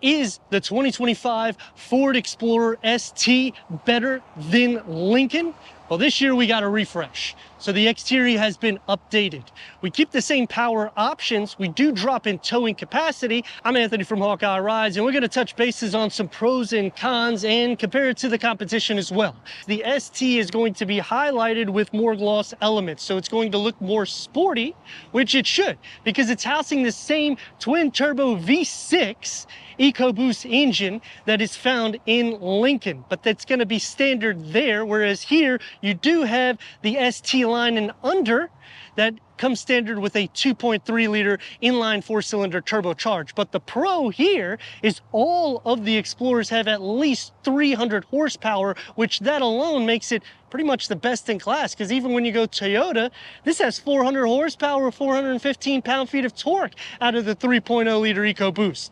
Is the 2025 Ford Explorer ST better than Lincoln? Well, this year we got a refresh. So the exterior has been updated. We keep the same power options. We do drop in towing capacity. I'm Anthony from Hawkeye Rides, and we're gonna touch bases on some pros and cons and compare it to the competition as well. The ST is going to be highlighted with more gloss elements. So it's going to look more sporty, which it should, because it's housing the same twin turbo V6 EcoBoost engine that is found in Lincoln, but that's going to be standard there, whereas here you do have the ST line and under that comes standard with a 2.3 liter inline 4-cylinder turbocharged. But the pro here is all of the Explorers have at least 300 horsepower, which that alone makes it pretty much the best in class, because even when you go Toyota, this has 400 horsepower, 415 pound-feet of torque out of the 3.0 liter EcoBoost.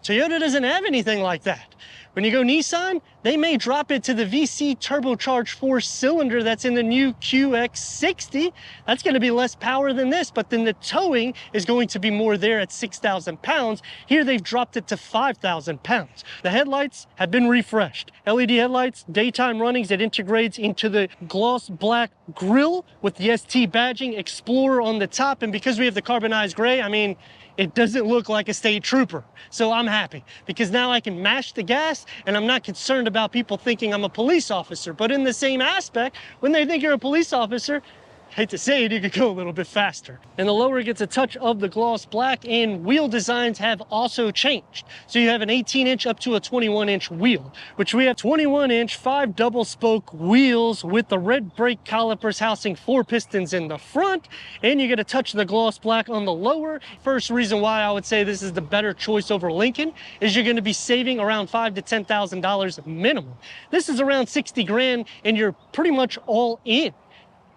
Toyota doesn't have anything like that. When you go Nissan, they may drop it to the VC turbocharged 4-cylinder that's in the new QX60. That's going to be less power than this, but then the towing is going to be more there at 6,000 pounds. Here they've dropped it to 5,000 pounds. The headlights have been refreshed. LED headlights, daytime runnings, it integrates into the gloss black grille with the ST badging, Explorer on the top, and because we have the carbonized gray, I mean, it doesn't look like a state trooper. So I'm happy because now I can mash the gas and I'm not concerned about people thinking I'm a police officer. But in the same aspect, when they think you're a police officer, hate to say it, you could go a little bit faster. And the lower gets a touch of the gloss black, and wheel designs have also changed. So you have an 18-inch up to a 21-inch wheel, which we have 21-inch 5 double spoke wheels with the red brake calipers housing 4 pistons in the front, and you get a touch of the gloss black on the lower. First reason why I would say this is the better choice over Lincoln is you're going to be saving around $5,000 to $10,000 minimum. This is around 60 grand, and you're pretty much all in.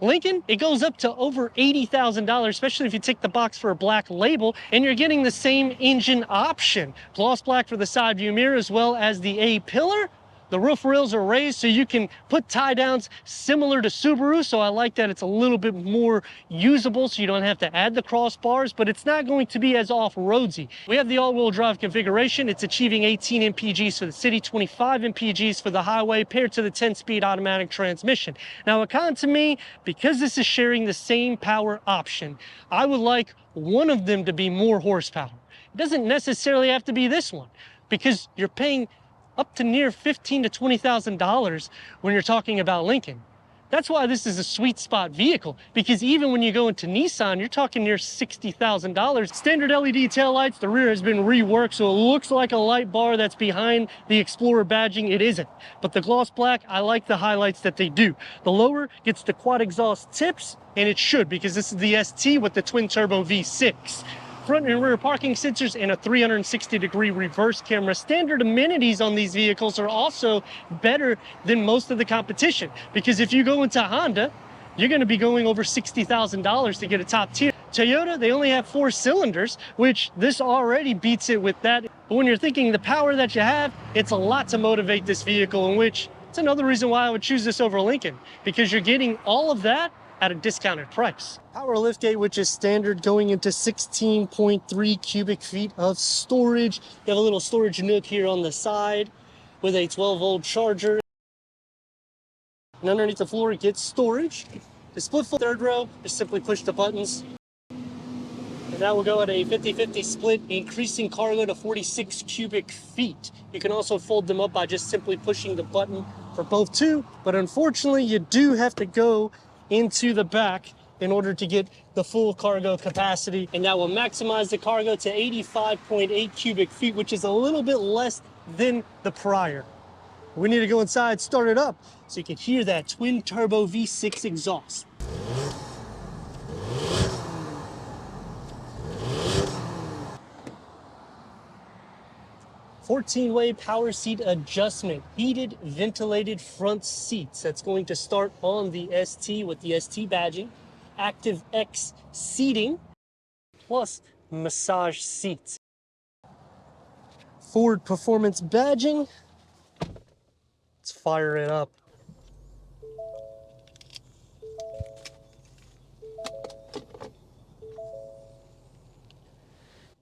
Lincoln, it goes up to over $80,000, especially if you take the box for a black label, and you're getting the same engine option. Gloss black for the side view mirror as well as the A-pillar. The roof rails are raised so you can put tie downs similar to Subaru, so I like that it's a little bit more usable so you don't have to add the crossbars, but it's not going to be as off-roadsy. We have the all-wheel drive configuration. It's achieving 18 mpgs for the city, 25 mpgs for the highway, paired to the 10-speed automatic transmission. Now, a con to me, because this is sharing the same power option, I would like one of them to be more horsepower. It doesn't necessarily have to be this one, because you're paying up to near $15,000 to $20,000 when you're talking about Lincoln. That's why this is a sweet spot vehicle, because even when you go into Nissan, you're talking near $60,000. Standard LED taillights, the rear has been reworked, so it looks like a light bar that's behind the Explorer badging. It isn't. But the gloss black, I like the highlights that they do. The lower gets the quad exhaust tips, and it should, because this is the ST with the twin turbo V6. Front and rear parking sensors and a 360-degree reverse camera. Standard amenities on these vehicles are also better than most of the competition, because if you go into Honda, you're going to be going over $60,000 to get a top tier. Toyota, they only have 4 cylinders, which this already beats it with that. But when you're thinking the power that you have, it's a lot to motivate this vehicle, in which it's another reason why I would choose this over Lincoln, because you're getting all of that at a discounted price. Power liftgate, which is standard, going into 16.3 cubic feet of storage. You have a little storage nook here on the side with a 12-volt charger. And underneath the floor, it gets storage. The split foot third row, just simply push the buttons. And that will go at a 50-50 split, increasing cargo to 46 cubic feet. You can also fold them up by just simply pushing the button for both too, but unfortunately, you do have to go into the back in order to get the full cargo capacity, and that will maximize the cargo to 85.8 cubic feet, which is a little bit less than the prior. We need to go inside, start it up, so you can hear that twin turbo V6 exhaust. 14-way power seat adjustment, heated, ventilated front seats. That's going to start on the ST with the ST badging, Active X seating, plus massage seats. Ford Performance badging. Let's fire it up.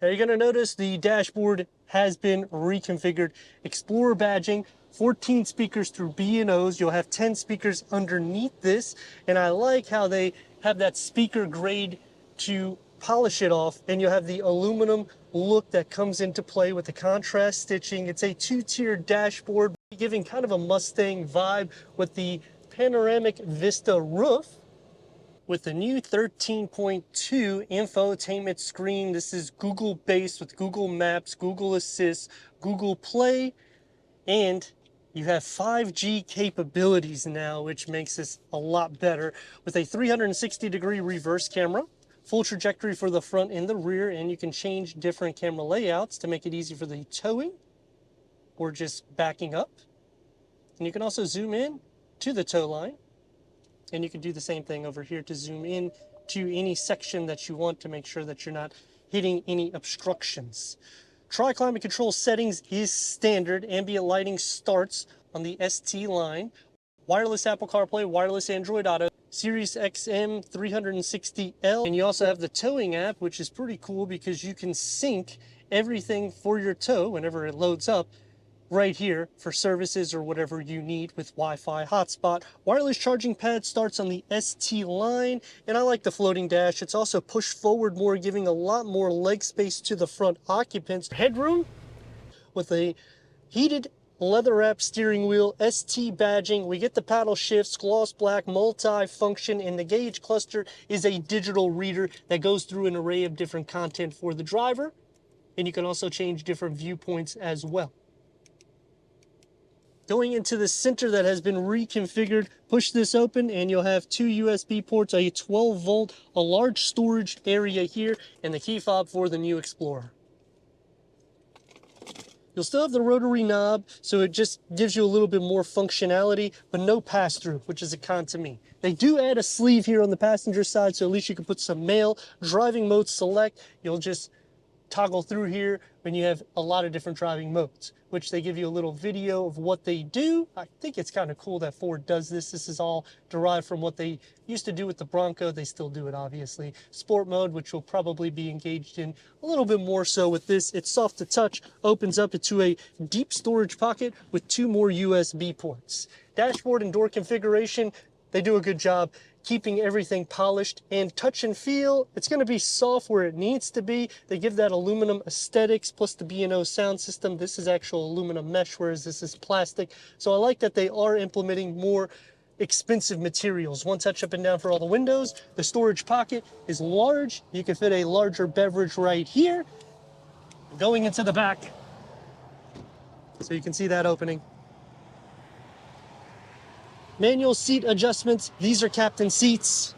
Now you're going to notice the dashboard has been reconfigured. Explorer badging, 14 speakers through B&Os. You'll have 10 speakers underneath this. And I like how they have that speaker grade to polish it off. And you'll have the aluminum look that comes into play with the contrast stitching. It's a two-tier dashboard, giving kind of a Mustang vibe with the panoramic Vista roof. With the new 13.2 infotainment screen, this is Google based with Google Maps, Google Assist, Google Play, and you have 5G capabilities now, which makes this a lot better. With a 360-degree reverse camera, full trajectory for the front and the rear, and you can change different camera layouts to make it easy for the towing or just backing up. And you can also zoom in to the tow line. And you can do the same thing over here to zoom in to any section that you want to make sure that you're not hitting any obstructions. Tri-climate control settings is standard. Ambient lighting starts on the ST line. Wireless Apple CarPlay, wireless Android Auto, Sirius XM 360L. And you also have the towing app, which is pretty cool because you can sync everything for your tow whenever it loads up right here for services or whatever you need with Wi-Fi hotspot. Wireless charging pad starts on the ST line, and I like the floating dash. It's also pushed forward more, giving a lot more leg space to the front occupants. Headroom with a heated leather wrap steering wheel, ST badging. We get the paddle shifts, gloss black, multi-function, and the gauge cluster is a digital reader that goes through an array of different content for the driver, and you can also change different viewpoints as well. Going into the center that has been reconfigured, push this open and you'll have two USB ports, a 12 volt, a large storage area here, and the key fob for the new Explorer. You'll still have the rotary knob, so it just gives you a little bit more functionality, but no pass-through, which is a con to me. They do add a sleeve here on the passenger side, so at least you can put some mail. Driving mode select, you'll just toggle through here when you have a lot of different driving modes, which they give you a little video of what they do. I think it's kind of cool that Ford does this. This is all derived from what they used to do with the Bronco. They still do it, obviously. Sport mode, which will probably be engaged in a little bit more so with this. It's soft to touch, opens up into a deep storage pocket with two more USB ports. Dashboard and door configuration, they do a good job keeping everything polished, and touch and feel, it's going to be soft where it needs to be. They give that aluminum aesthetics plus the B&O sound system. This is actual aluminum mesh, whereas this is plastic. So I like that they are implementing more expensive materials. One touch up and down for all the windows. The storage pocket is large. You can fit a larger beverage right here. Going into the back, so you can see that opening. Manual seat adjustments. These are captain seats.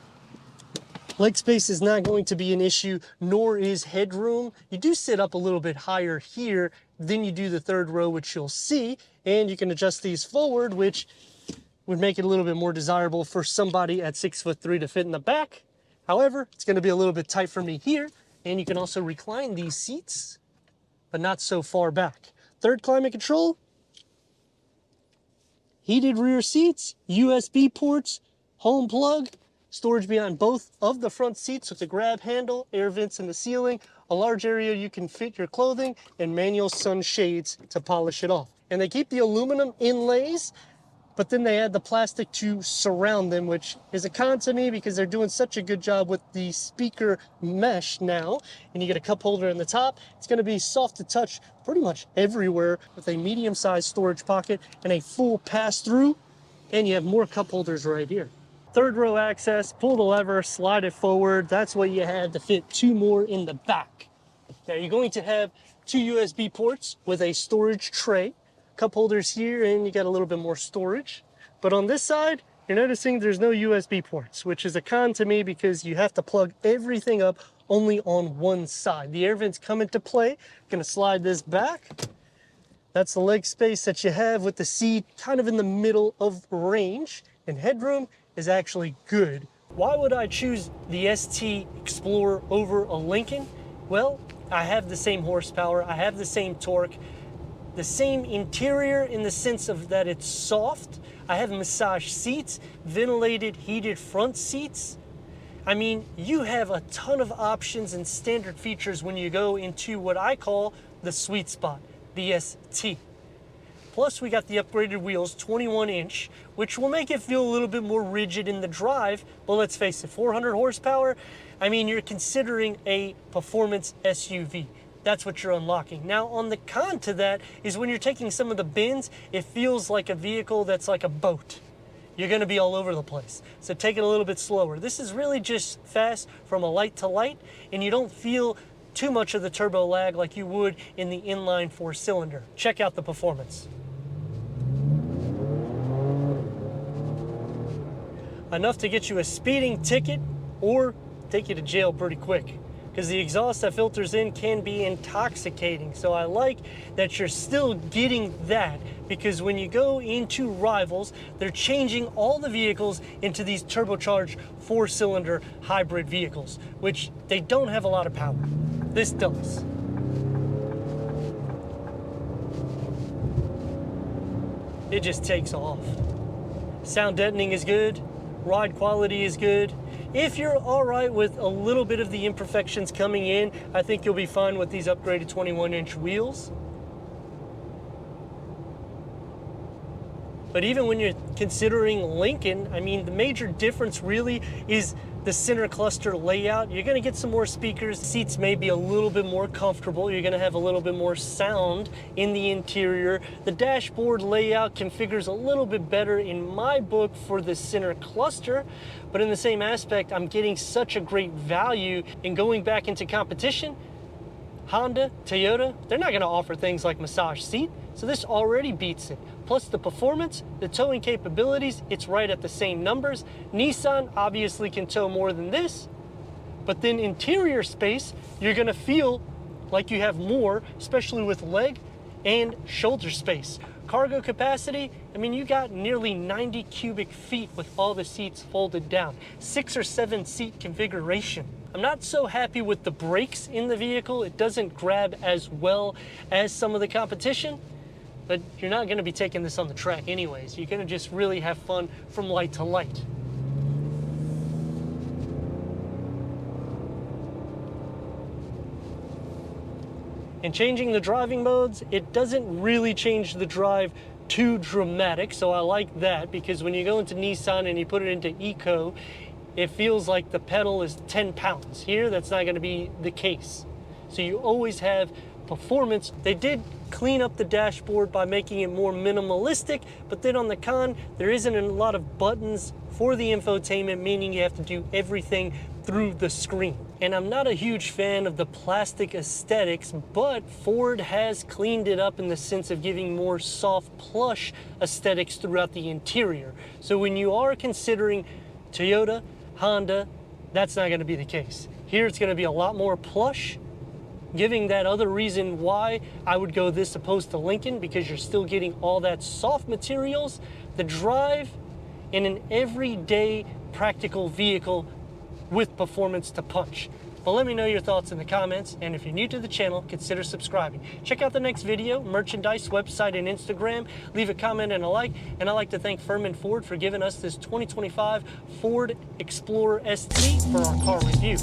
Leg space is not going to be an issue, nor is headroom. You do sit up a little bit higher here than you do the third row, which you'll see. And you can adjust these forward, which would make it a little bit more desirable for somebody at 6'3" to fit in the back. However, it's going to be a little bit tight for me here. And you can also recline these seats, but not so far back. Third climate control. Heated rear seats, USB ports, home plug, storage behind both of the front seats with the grab handle, air vents in the ceiling, a large area you can fit your clothing, and manual sun shades to polish it off. And they keep the aluminum inlays, but then they add the plastic to surround them, which is a con to me because they're doing such a good job with the speaker mesh now. And you get a cup holder in the top. It's going to be soft to touch pretty much everywhere with a medium-sized storage pocket and a full pass-through. And you have more cup holders right here. Third row access, pull the lever, slide it forward. That's what you had to fit two more in the back. Now you're going to have two USB ports with a storage tray. Cup holders here, and you got a little bit more storage. But on this side, you're noticing there's no USB ports, which is a con to me because you have to plug everything up only on one side. The air vents come into play. Gonna slide this back. That's the leg space that you have with the seat kind of in the middle of range, and headroom is actually good. Why would I choose the ST Explorer over a Lincoln? Well, I have the same horsepower, I have the same torque, the same interior in the sense of that it's soft. I have massage seats, ventilated, heated front seats. I mean, you have a ton of options and standard features when you go into what I call the sweet spot, the ST. Plus, we got the upgraded wheels, 21-inch, which will make it feel a little bit more rigid in the drive, but let's face it, 400 horsepower, I mean, you're considering a performance SUV. That's what you're unlocking. Now, on the con to that is when you're taking some of the bends, it feels like a vehicle that's like a boat. You're gonna be all over the place. So take it a little bit slower. This is really just fast from a light to light, and you don't feel too much of the turbo lag like you would in the inline 4-cylinder. Check out the performance. Enough to get you a speeding ticket or take you to jail pretty quick, because the exhaust that filters in can be intoxicating. So I like that you're still getting that, because when you go into rivals, they're changing all the vehicles into these turbocharged 4-cylinder hybrid vehicles, which they don't have a lot of power. This does. It just takes off. Sound deadening is good. Ride quality is good. If you're all right with a little bit of the imperfections coming in, I think you'll be fine with these upgraded 21-inch wheels. But even when you're considering Lincoln, I mean, the major difference really is the center cluster layout. You're gonna get some more speakers. Seats may be a little bit more comfortable. You're gonna have a little bit more sound in the interior. The dashboard layout configures a little bit better in my book for the center cluster, but in the same aspect, I'm getting such a great value in going back into competition. Honda, Toyota, they're not gonna offer things like massage seat, so this already beats it. Plus the performance, the towing capabilities, it's right at the same numbers. Nissan obviously can tow more than this, but then interior space, you're gonna feel like you have more, especially with leg and shoulder space. Cargo capacity, I mean, you got nearly 90 cubic feet with all the seats folded down. 6 or 7 seat configuration. I'm not so happy with the brakes in the vehicle. It doesn't grab as well as some of the competition, but you're not gonna be taking this on the track anyways. You're gonna just really have fun from light to light. And changing the driving modes, it doesn't really change the drive too dramatic, so I like that, because when you go into Nissan and you put it into Eco, it feels like the pedal is 10 pounds. Here, that's not gonna be the case. So you always have performance. They did clean up the dashboard by making it more minimalistic, but then on the con, there isn't a lot of buttons for the infotainment, meaning you have to do everything through the screen. And I'm not a huge fan of the plastic aesthetics, but Ford has cleaned it up in the sense of giving more soft plush aesthetics throughout the interior. So when you are considering Toyota, Honda, that's not gonna be the case. Here it's gonna be a lot more plush, giving that other reason why I would go this opposed to Lincoln, because you're still getting all that soft materials, the drive, in an everyday practical vehicle with performance to punch. But let me know your thoughts in the comments, and if you're new to the channel, consider subscribing. Check out the next video, merchandise, website, and Instagram. Leave a comment and a like, and I'd like to thank Furman Ford for giving us this 2025 Ford Explorer ST for our car review.